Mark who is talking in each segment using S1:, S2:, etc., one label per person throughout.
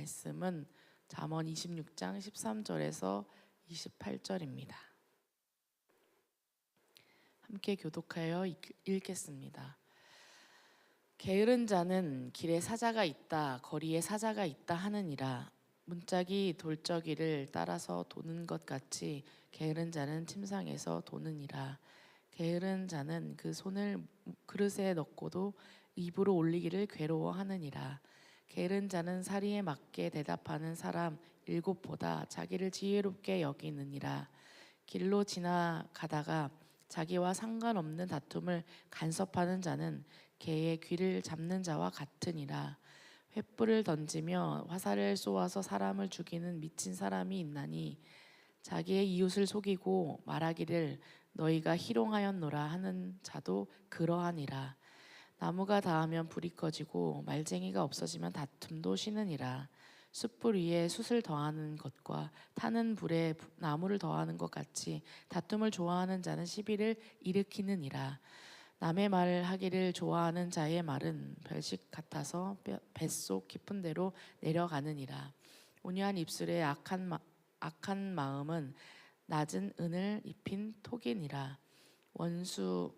S1: 말씀은 잠언 26장 13절에서 28절입니다. 함께 교독하여 읽겠습니다. 게으른 자는 길에 사자가 있다, 거리에 사자가 있다 하느니라. 문짝이 돌적이를 따라서 도는 것 같이 게으른 자는 침상에서 도느니라. 게으른 자는 그 손을 그릇에 넣고도 입으로 올리기를 괴로워하느니라. 게으른 자는 사리에 맞게 대답하는 사람 일곱보다 자기를 지혜롭게 여기느니라. 길로 지나가다가 자기와 상관없는 다툼을 간섭하는 자는 개의 귀를 잡는 자와 같으니라. 횃불을 던지며 화살을 쏘아서 사람을 죽이는 미친 사람이 있나니 자기의 이웃을 속이고 말하기를 너희가 희롱하였노라 하는 자도 그러하니라. 나무가 닿으면 불이 꺼지고 말쟁이가 없어지면 다툼도 쉬느니라. 숯불 위에 숯을 더하는 것과 타는 불에 나무를 더하는 것 같이 다툼을 좋아하는 자는 시비를 일으키느니라. 남의 말을 하기를 좋아하는 자의 말은 별식 같아서 뱃속 깊은 데로 내려가느니라. 온유한 입술에 악한 마음은 낮은 은을 입힌 톡이니라. 원수는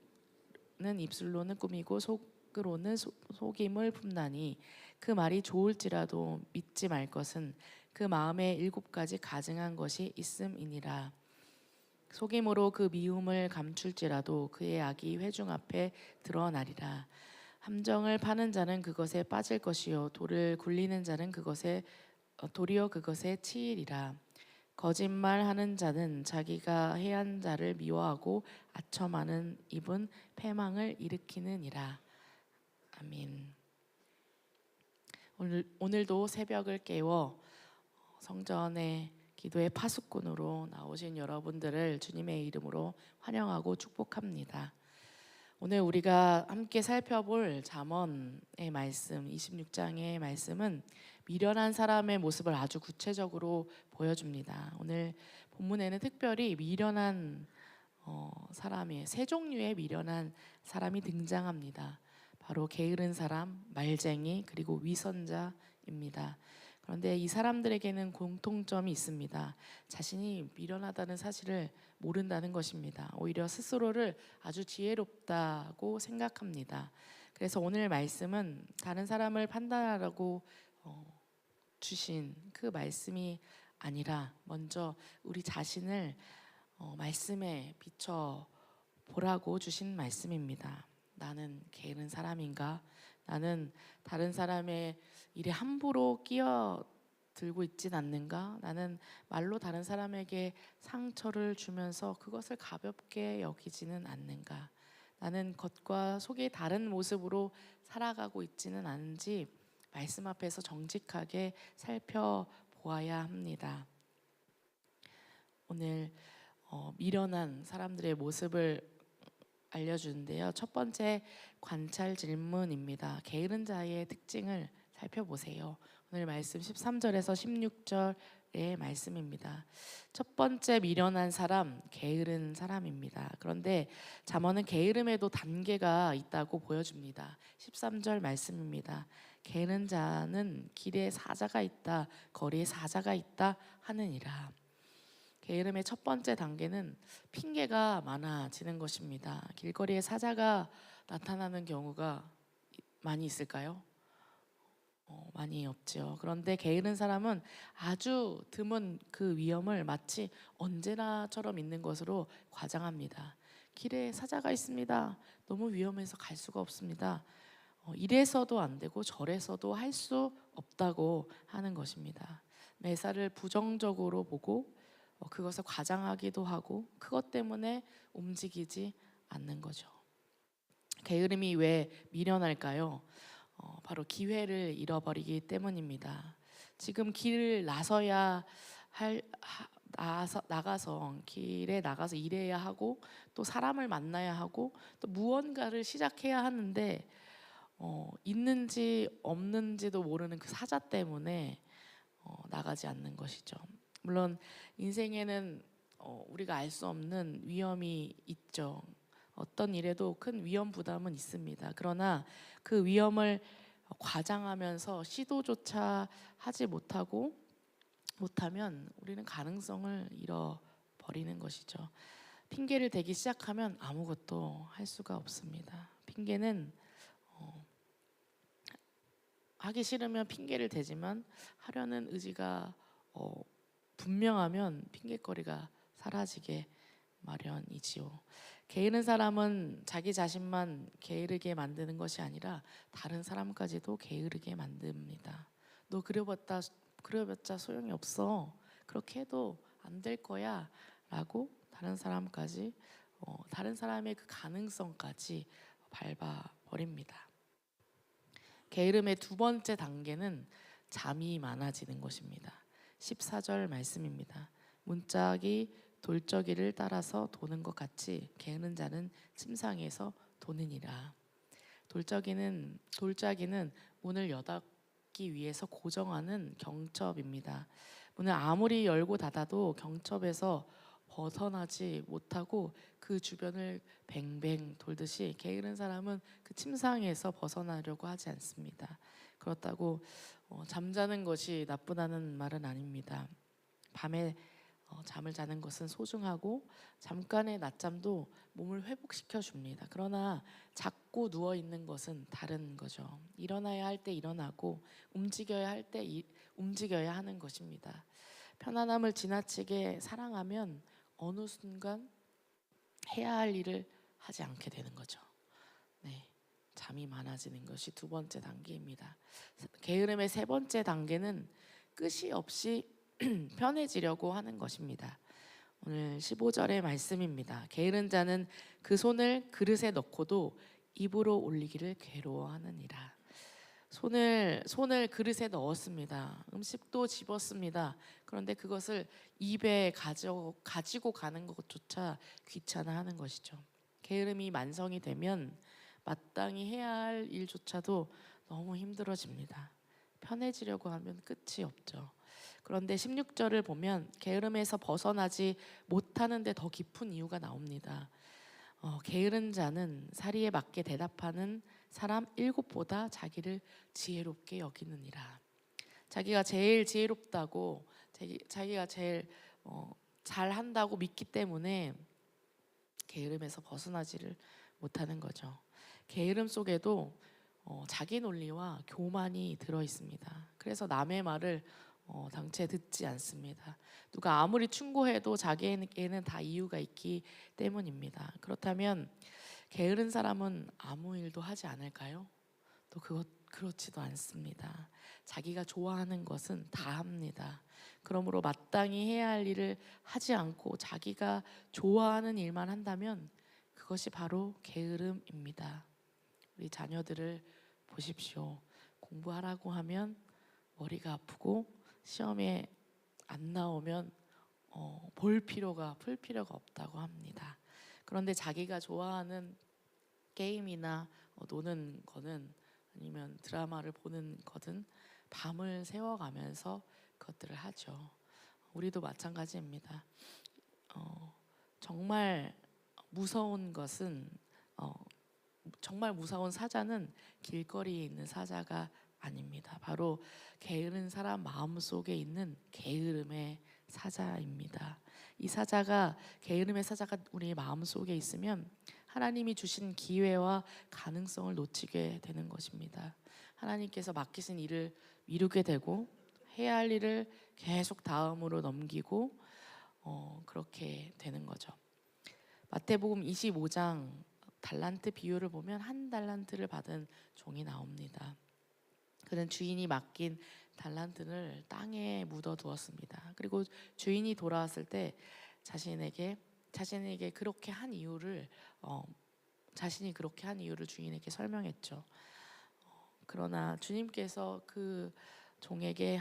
S1: 입술로는 꾸미고 속으로는 속임을 품나니 그 말이 좋을지라도 믿지 말 것은 그 마음에 7가지 가증한 것이 있음이니라. 속임으로 그 미움을 감출지라도 그의 악이 회중 앞에 드러나리라. 함정을 파는 자는 그것에 빠질 것이요 돌을 굴리는 자는 도리어 그것에 치이리라. 거짓말하는 자는 자기가 해한 자를 미워하고 아첨하는 입은 패망을 일으키느니라. 아멘. 오늘도 새벽을 깨워 성전의 기도의 파수꾼으로 나오신 여러분들을 주님의 이름으로 환영하고 축복합니다. 오늘 우리가 함께 살펴볼 잠언의 말씀 26장의 말씀은 미련한 사람의 모습을 아주 구체적으로 보여줍니다. 오늘 본문에는 특별히 미련한 사람의 세 종류의 미련한 사람이 등장합니다. 바로 게으른 사람, 말쟁이, 그리고 위선자입니다. 그런데 이 사람들에게는 공통점이 있습니다. 자신이 미련하다는 사실을 모른다는 것입니다. 오히려 스스로를 아주 지혜롭다고 생각합니다. 그래서 오늘 말씀은 다른 사람을 판단하라고 주신 그 말씀이 아니라 먼저 우리 자신을 말씀에 비춰 보라고 주신 말씀입니다. 나는 게으른 사람인가? 나는 다른 사람의 일에 함부로 끼어들고 있진 않는가? 나는 말로 다른 사람에게 상처를 주면서 그것을 가볍게 여기지는 않는가? 나는 겉과 속이 다른 모습으로 살아가고 있지는 않은지 말씀 앞에서 정직하게 살펴보아야 합니다. 오늘 미련한 사람들의 모습을 알려주는데요. 첫 번째 관찰 질문입니다. 게으른 자의 특징을 살펴보세요. 오늘 말씀 13절에서 16절의 말씀입니다. 첫 번째 미련한 사람, 게으른 사람입니다. 그런데 잠언은 게으름에도 단계가 있다고 보여줍니다. 13절 말씀입니다. 게으른 자는 길에 사자가 있다, 거리에 사자가 있다 하느니라. 게으름의 첫 번째 단계는 핑계가 많아지는 것입니다. 길거리에 사자가 나타나는 경우가 많이 있을까요? 많이 없죠. 그런데 게으른 사람은 아주 드문 그 위험을 마치 언제나처럼 있는 것으로 과장합니다. 길에 사자가 있습니다. 너무 위험해서 갈 수가 없습니다. 이래서도 안 되고 저래서도 할 수 없다고 하는 것입니다. 매사를 부정적으로 보고 그것을 과장하기도 하고 그것 때문에 움직이지 않는 거죠. 게으름이 왜 미련할까요? 바로 기회를 잃어버리기 때문입니다. 지금 길을 나가서 길에 나가서 일해야 하고 또 사람을 만나야 하고 또 무언가를 시작해야 하는데 있는지 없는지도 모르는 그 사자 때문에 나가지 않는 것이죠. 물론 인생에는 우리가 알 수 없는 위험이 있죠. 어떤 일에도 큰 위험 부담은 있습니다. 그러나 그 위험을 과장하면서 시도조차 하지 못하면 우리는 가능성을 잃어버리는 것이죠. 핑계를 대기 시작하면 아무것도 할 수가 없습니다. 핑계는 하기 싫으면 핑계를 대지만 하려는 의지가 분명하면 핑계거리가 사라지게 마련이지요. 게으른 사람은 자기 자신만 게으르게 만드는 것이 아니라 다른 사람까지도 게으르게 만듭니다. 너 그려봤자 소용이 없어. 그렇게 해도 안 될 거야 라고 다른 사람의 그 가능성까지 밟아버립니다. 게으름의 두 번째 단계는 잠이 많아지는 것입니다. 14절 말씀입니다. 문짝이 돌적이를 따라서 도는 것 같이 게으른 자는 침상에서 도느니라. 돌짜기는 문을 여닫기 위해서 고정하는 경첩입니다. 문을 아무리 열고 닫아도 경첩에서 벗어나지 못하고 그 주변을 뱅뱅 돌듯이 게으른 사람은 그 침상에서 벗어나려고 하지 않습니다. 그렇다고 잠자는 것이 나쁘다는 말은 아닙니다. 밤에 잠을 자는 것은 소중하고 잠깐의 낮잠도 몸을 회복시켜 줍니다. 그러나 자꾸 누워 있는 것은 다른 거죠. 일어나야 할 때 일어나고 움직여야 할 때 움직여야 하는 것입니다. 편안함을 지나치게 사랑하면 어느 순간 해야 할 일을 하지 않게 되는 거죠. 네, 잠이 많아지는 것이 두 번째 단계입니다. 게으름의 세 번째 단계는 끝이 없이 편해지려고 하는 것입니다. 오늘 15절의 말씀입니다. 게으른 자는 그 손을 그릇에 넣고도 입으로 올리기를 괴로워하느니라. 손을 그릇에 넣었습니다. 음식도 집었습니다. 그런데 그것을 입에 가지고 가는 것조차 귀찮아하는 것이죠. 게으름이 만성이 되면 마땅히 해야 할 일조차도 너무 힘들어집니다. 편해지려고 하면 끝이 없죠. 그런데 16절을 보면 게으름에서 벗어나지 못하는데 더 깊은 이유가 나옵니다. 게으른 자는 사리에 맞게 대답하는 사람 7보다 자기를 지혜롭게 여기느니라. 자기가 제일 지혜롭다고 자기가 제일 잘한다고 믿기 때문에 게으름에서 벗어나지를 못하는 거죠. 게으름 속에도 자기 논리와 교만이 들어 있습니다. 그래서 남의 말을 당최 듣지 않습니다. 누가 아무리 충고해도 자기에게는 다 이유가 있기 때문입니다. 그렇다면 게으른 사람은 아무 일도 하지 않을까요? 또 그렇지도 않습니다. 자기가 좋아하는 것은 다 합니다. 그러므로 마땅히 해야 할 일을 하지 않고 자기가 좋아하는 일만 한다면 그것이 바로 게으름입니다. 우리 자녀들을 보십시오. 공부하라고 하면 머리가 아프고 시험에 안 나오면 풀 필요가 없다고 합니다. 그런데 자기가 좋아하는 게임이나 노는 거는 아니면 드라마를 보는 거든 밤을 새워가면서 그것들을 하죠. 우리도 마찬가지입니다. 정말 무서운 것은 정말 무서운 사자는 길거리에 있는 사자가 아닙니다. 바로 게으른 사람 마음속에 있는 게으름의 사자입니다. 이 게으름의 사자가 우리 마음속에 있으면 하나님이 주신 기회와 가능성을 놓치게 되는 것입니다. 하나님께서 맡기신 일을 미루게 되고 해야 할 일을 계속 다음으로 넘기고 그렇게 되는 거죠. 마태복음 25장 달란트 비유를 보면 한 달란트를 받은 종이 나옵니다. 그는 주인이 맡긴 달란트를 땅에 묻어두었습니다. 그리고 주인이 돌아왔을 때 자신이 그렇게 한 이유를 주인에게 설명했죠. 그러나 주님께서 그 종에게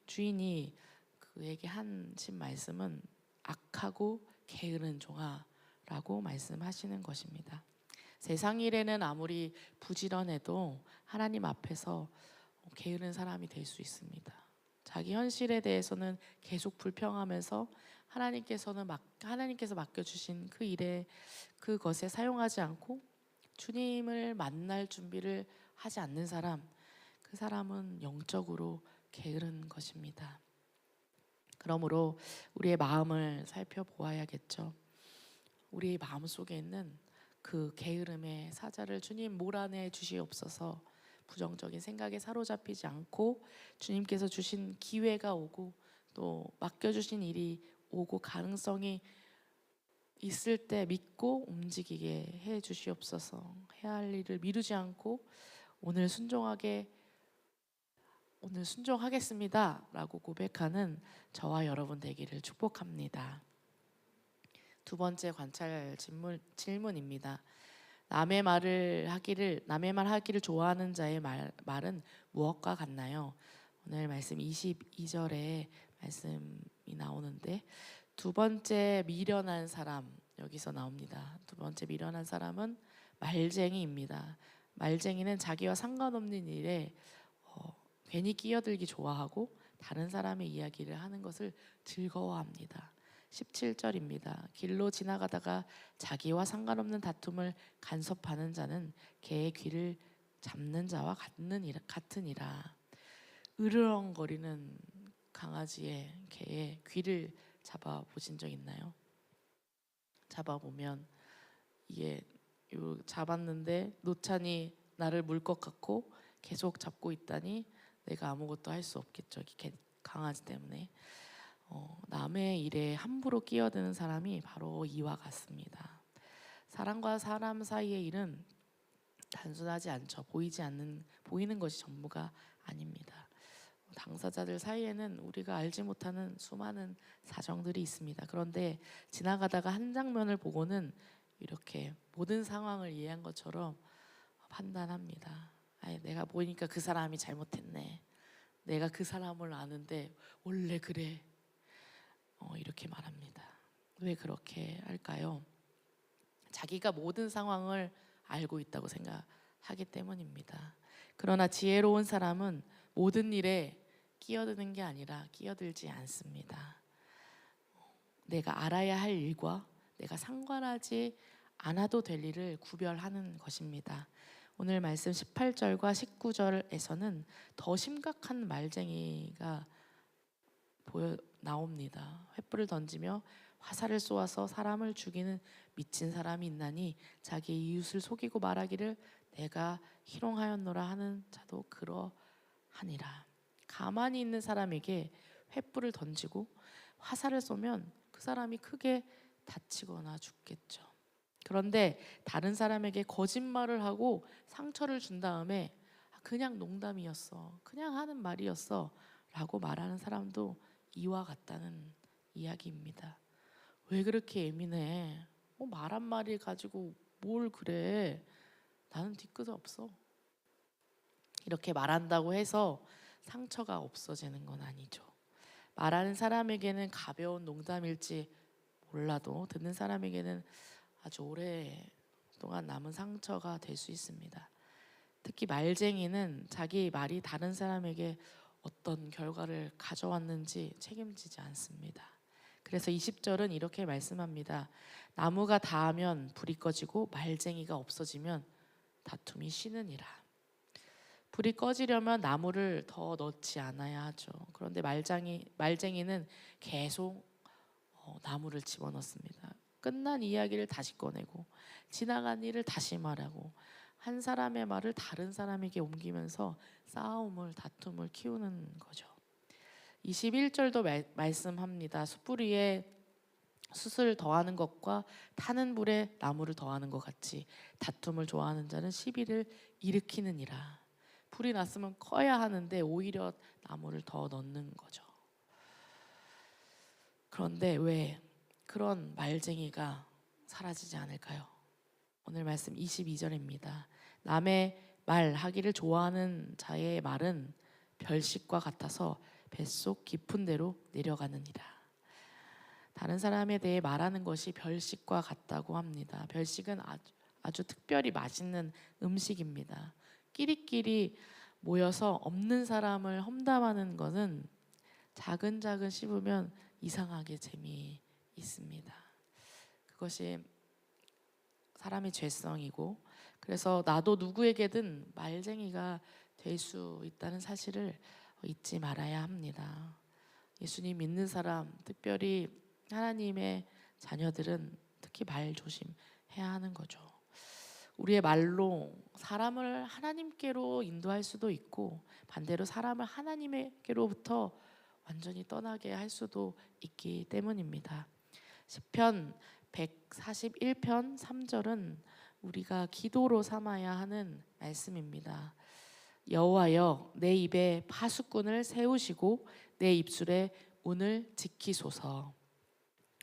S1: 주인이 그에게 하신 말씀은 악하고 게으른 종아라고 말씀하시는 것입니다. 세상 일에는 아무리 부지런해도 하나님 앞에서 게으른 사람이 될 수 있습니다. 자기 현실에 대해서는 계속 불평하면서 하나님께서 맡겨주신 그것에 사용하지 않고 주님을 만날 준비를 하지 않는 사람, 그 사람은 영적으로 게으른 것입니다. 그러므로 우리의 마음을 살펴보아야겠죠. 우리의 마음 속에 있는 그 게으름의 사자를 주님 몰아내 주시옵소서. 부정적인 생각에 사로잡히지 않고 주님께서 주신 기회가 오고 또 맡겨주신 일이 오고 가능성이 있을 때 믿고 움직이게 해 주시옵소서. 해야 할 일을 미루지 않고 오늘 순종하겠습니다 라고 고백하는 저와 여러분 되기를 축복합니다. 두 번째 관찰 질문입니다. 남의 말 하기를 좋아하는 자의 말은 무엇과 같나요? 오늘 말씀 22절에 말씀이 나오는데 두 번째 미련한 사람, 여기서 나옵니다. 두 번째 미련한 사람은 말쟁이입니다. 말쟁이는 자기와 상관없는 일에 괜히 끼어들기 좋아하고 다른 사람의 이야기를 하는 것을 즐거워합니다. 17절입니다. 길로 지나가다가 자기와 상관없는 다툼을 간섭하는 자는 개의 귀를 잡는 자와 같으니라. 으르렁거리는 강아지의 개의 귀를 잡아보신 적 있나요? 잡아보면 이게 잡았는데 노찬이 나를 물 것 같고 계속 잡고 있다니 내가 아무것도 할 수 없겠죠. 강아지 때문에. 남의 일에 함부로 끼어드는 사람이 바로 이와 같습니다. 사람과 사람 사이의 일은 단순하지 않죠. 보이는 것이 전부가 아닙니다. 당사자들 사이에는 우리가 알지 못하는 수많은 사정들이 있습니다. 그런데 지나가다가 한 장면을 보고는 이렇게 모든 상황을 이해한 것처럼 판단합니다. 내가 보니까 그 사람이 잘못했네. 내가 그 사람을 아는데 원래 그래. 이렇게 말합니다. 왜 그렇게 할까요? 자기가 모든 상황을 알고 있다고 생각하기 때문입니다. 그러나 지혜로운 사람은 모든 일에 끼어드는 게 아니라 끼어들지 않습니다. 내가 알아야 할 일과 내가 상관하지 않아도 될 일을 구별하는 것입니다. 오늘 말씀 18절과 19절에서는 더 심각한 말쟁이가 나옵니다. 횃불을 던지며 화살을 쏘아서 사람을 죽이는 미친 사람이 있나니 자기 이웃을 속이고 말하기를 내가 희롱하였노라 하는 자도 그러하니라. 가만히 있는 사람에게 횃불을 던지고 화살을 쏘면 그 사람이 크게 다치거나 죽겠죠. 그런데 다른 사람에게 거짓말을 하고 상처를 준 다음에 그냥 농담이었어, 그냥 하는 말이었어 라고 말하는 사람도 이와 같다는 이야기입니다. 왜 그렇게 예민해? 말 한마디 가지고 뭘 그래? 나는 뒤끝 없어. 이렇게 말한다고 해서 상처가 없어지는 건 아니죠. 말하는 사람에게는 가벼운 농담일지 몰라도 듣는 사람에게는 아주 오랫동안 남은 상처가 될 수 있습니다. 특히 말쟁이는 자기 말이 다른 사람에게 어떤 결과를 가져왔는지 책임지지 않습니다. 그래서 20절은 이렇게 말씀합니다. 나무가 닿으면 불이 꺼지고 말쟁이가 없어지면 다툼이 쉬느니라. 불이 꺼지려면 나무를 더 넣지 않아야 하죠. 그런데 말쟁이는 계속 나무를 집어넣습니다. 끝난 이야기를 다시 꺼내고 지나간 일을 다시 말하고 한 사람의 말을 다른 사람에게 옮기면서 다툼을 키우는 거죠. 21절도 말씀합니다. 숯불 위에 숯을 더하는 것과 타는 불에 나무를 더하는 것 같이 다툼을 좋아하는 자는 시비를 일으키느니라. 불이 났으면 꺼야 하는데 오히려 나무를 더 넣는 거죠. 그런데 왜 그런 말쟁이가 사라지지 않을까요? 오늘 말씀 22절입니다. 남의 말하기를 좋아하는 자의 말은 별식과 같아서 뱃속 깊은 데로 내려가느니라. 다른 사람에 대해 말하는 것이 별식과 같다고 합니다. 별식은 아주 특별히 맛있는 음식입니다. 끼리끼리 모여서 없는 사람을 험담하는 것은 작은 씹으면 이상하게 재미있습니다. 그것이 사람의 죄성이고 그래서 나도 누구에게든 말쟁이가 될 수 있다는 사실을 잊지 말아야 합니다. 예수님 믿는 사람, 특별히 하나님의 자녀들은 특히 말 조심해야 하는 거죠. 우리의 말로 사람을 하나님께로 인도할 수도 있고 반대로 사람을 하나님께로부터 완전히 떠나게 할 수도 있기 때문입니다. 시편 141편 3절은 우리가 기도로 삼아야 하는 말씀입니다. 여호와여, 내 입에 파수꾼을 세우시고 내 입술에 운을 지키소서.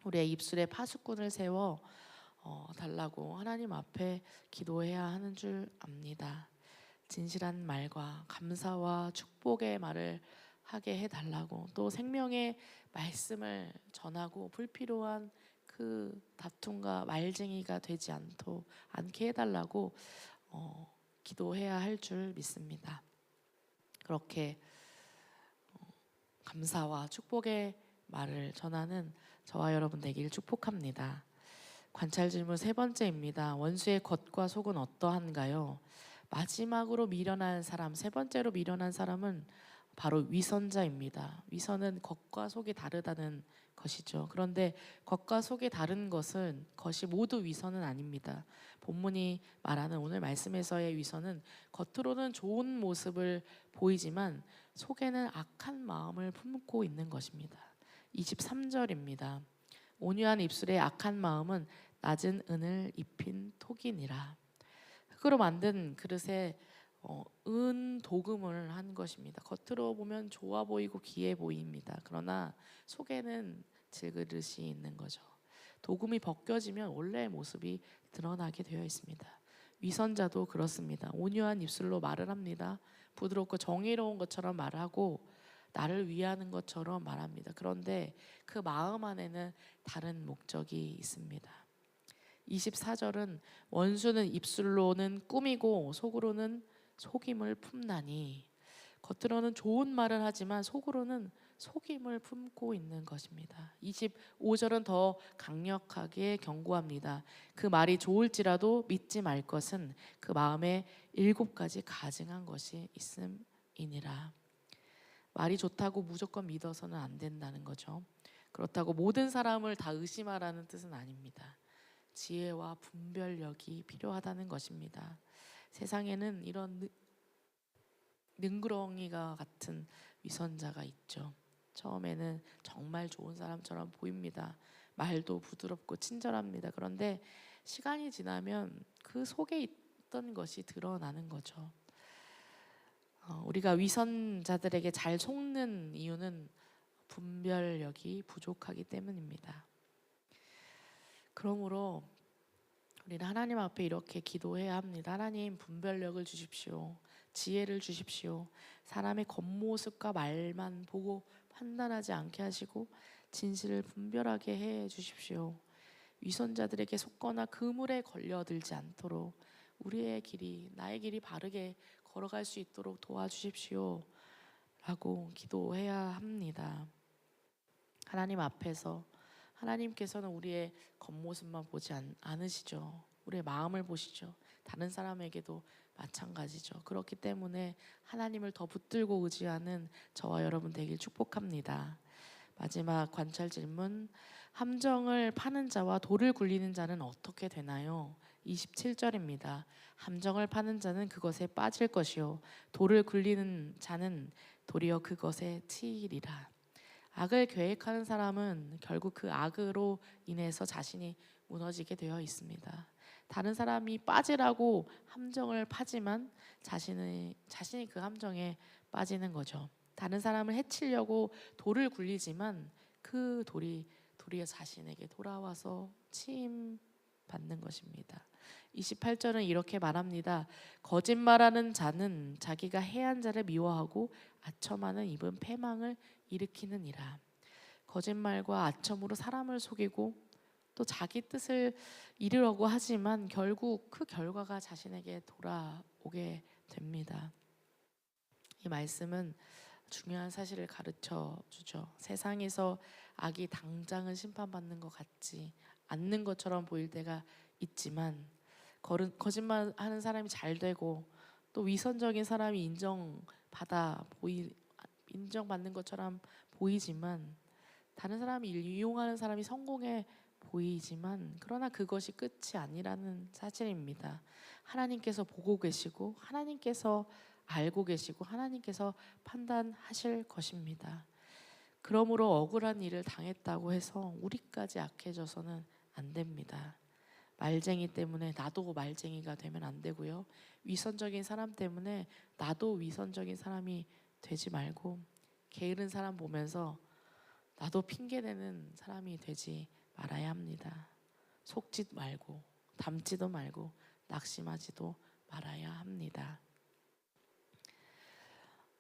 S1: 우리의 입술에 파수꾼을 세워 달라고 하나님 앞에 기도해야 하는 줄 압니다. 진실한 말과 감사와 축복의 말을 하게 해달라고, 또 생명의 말씀을 전하고 불필요한 그 다툼과 말쟁이가 되지 않게 해달라고 기도해야 할 줄 믿습니다. 그렇게 감사와 축복의 말을 전하는 저와 여러분 되길 축복합니다. 관찰 질문 세 번째입니다. 원수의 겉과 속은 어떠한가요? 마지막으로 미련한 사람, 세 번째로 미련한 사람은 바로 위선자입니다. 위선은 겉과 속이 다르다는 것이죠. 그런데 겉과 속이 다른 것이 모두 위선은 아닙니다. 본문이 말하는 오늘 말씀에서의 위선은 겉으로는 좋은 모습을 보이지만 속에는 악한 마음을 품고 있는 것입니다. 23절입니다. 온유한 입술의 악한 마음은 낮은 은을 입힌 톡이니라. 흙으로 만든 그릇에 은 도금을 한 것입니다. 겉으로 보면 좋아 보이고 귀해 보입니다. 그러나 속에는 질그릇이 있는 거죠. 도금이 벗겨지면 원래의 모습이 드러나게 되어 있습니다. 위선자도 그렇습니다. 온유한 입술로 말을 합니다. 부드럽고 정의로운 것처럼 말하고 나를 위하는 것처럼 말합니다. 그런데 그 마음 안에는 다른 목적이 있습니다. 24절은 원수는 입술로는 꾸미고 속으로는 속임을 품나니, 겉으로는 좋은 말을 하지만 속으로는 속임을 품고 있는 것입니다. 25절은 더 강력하게 경고합니다. 그 말이 좋을지라도 믿지 말 것은 그 마음에 7가지 가증한 것이 있음이니라. 말이 좋다고 무조건 믿어서는 안 된다는 거죠. 그렇다고 모든 사람을 다 의심하라는 뜻은 아닙니다. 지혜와 분별력이 필요하다는 것입니다. 세상에는 이런 능구렁이가 같은 위선자가 있죠. 처음에는 정말 좋은 사람처럼 보입니다. 말도 부드럽고 친절합니다. 그런데 시간이 지나면 그 속에 있던 것이 드러나는 거죠. 우리가 위선자들에게 잘 속는 이유는 분별력이 부족하기 때문입니다. 그러므로 우리는 하나님 앞에 이렇게 기도해야 합니다. 하나님, 분별력을 주십시오. 지혜를 주십시오. 사람의 겉모습과 말만 보고 판단하지 않게 하시고 진실을 분별하게 해 주십시오. 위선자들에게 속거나 그물에 걸려들지 않도록 우리의 길이, 나의 길이 바르게 걸어갈 수 있도록 도와주십시오 라고 기도해야 합니다. 하나님 앞에서 하나님께서는 우리의 겉모습만 보지 않으시죠. 우리의 마음을 보시죠. 다른 사람에게도 마찬가지죠. 그렇기 때문에 하나님을 더 붙들고 의지하는 저와 여러분 되길 축복합니다. 마지막 관찰 질문, 함정을 파는 자와 돌을 굴리는 자는 어떻게 되나요? 27절입니다. 함정을 파는 자는 그것에 빠질 것이요 돌을 굴리는 자는 도리어 그것에 치이리라. 악을 계획하는 사람은 결국 그 악으로 인해서 자신이 무너지게 되어 있습니다. 다른 사람이 빠지라고 함정을 파지만 자신이 그 함정에 빠지는 거죠. 다른 사람을 해치려고 돌을 굴리지만 그 돌이 도리어 자신에게 돌아와서 치임받는 것입니다. 28절은 이렇게 말합니다. 거짓말하는 자는 자기가 해한 자를 미워하고 아첨하는 입은 패망을 일으키느니라. 거짓말과 아첨으로 사람을 속이고 또 자기 뜻을 이루려고 하지만 결국 그 결과가 자신에게 돌아오게 됩니다. 이 말씀은 중요한 사실을 가르쳐 주죠. 세상에서 악이 당장은 심판받는 것 같지 않는 것처럼 보일 때가 있지만 거짓말하는 사람이 잘 되고 또 위선적인 사람이 인정받는 것처럼 보이지만, 다른 사람이 이용하는 사람이 성공해 보이지만, 그러나 그것이 끝이 아니라는 사실입니다. 하나님께서 보고 계시고 하나님께서 알고 계시고 하나님께서 판단하실 것입니다. 그러므로 억울한 일을 당했다고 해서 우리까지 악해져서는 안 됩니다. 말쟁이 때문에 나도 말쟁이가 되면 안 되고요. 위선적인 사람 때문에 나도 위선적인 사람이 되지 말고, 게으른 사람 보면서 나도 핑계대는 사람이 되지 말아야 합니다. 속지 말고 담지도 말고 낙심하지도 말아야 합니다.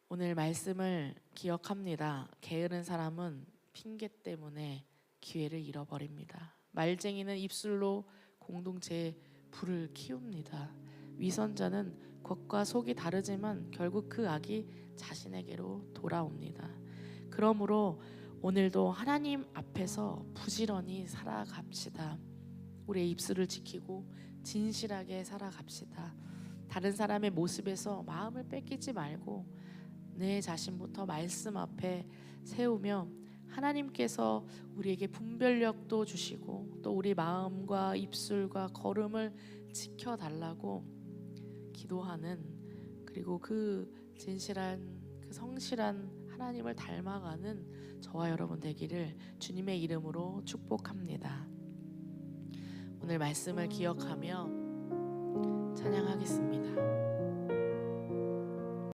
S1: 오늘 말씀을 기억합니다. 게으른 사람은 핑계 때문에 기회를 잃어버립니다. 말쟁이는 입술로 공동체의 불을 키웁니다. 위선자는 겉과 속이 다르지만 결국 그 악이 자신에게로 돌아옵니다. 그러므로 오늘도 하나님 앞에서 부지런히 살아갑시다. 우리의 입술을 지키고 진실하게 살아갑시다. 다른 사람의 모습에서 마음을 뺏기지 말고 내 자신부터 말씀 앞에 세우며 하나님께서 우리에게 분별력도 주시고 또 우리 마음과 입술과 걸음을 지켜달라고 기도하는, 그리고 그 진실한 그 성실한 하나님을 닮아가는 저와 여러분 되기를 주님의 이름으로 축복합니다. 오늘 말씀을 기억하며 찬양하겠습니다.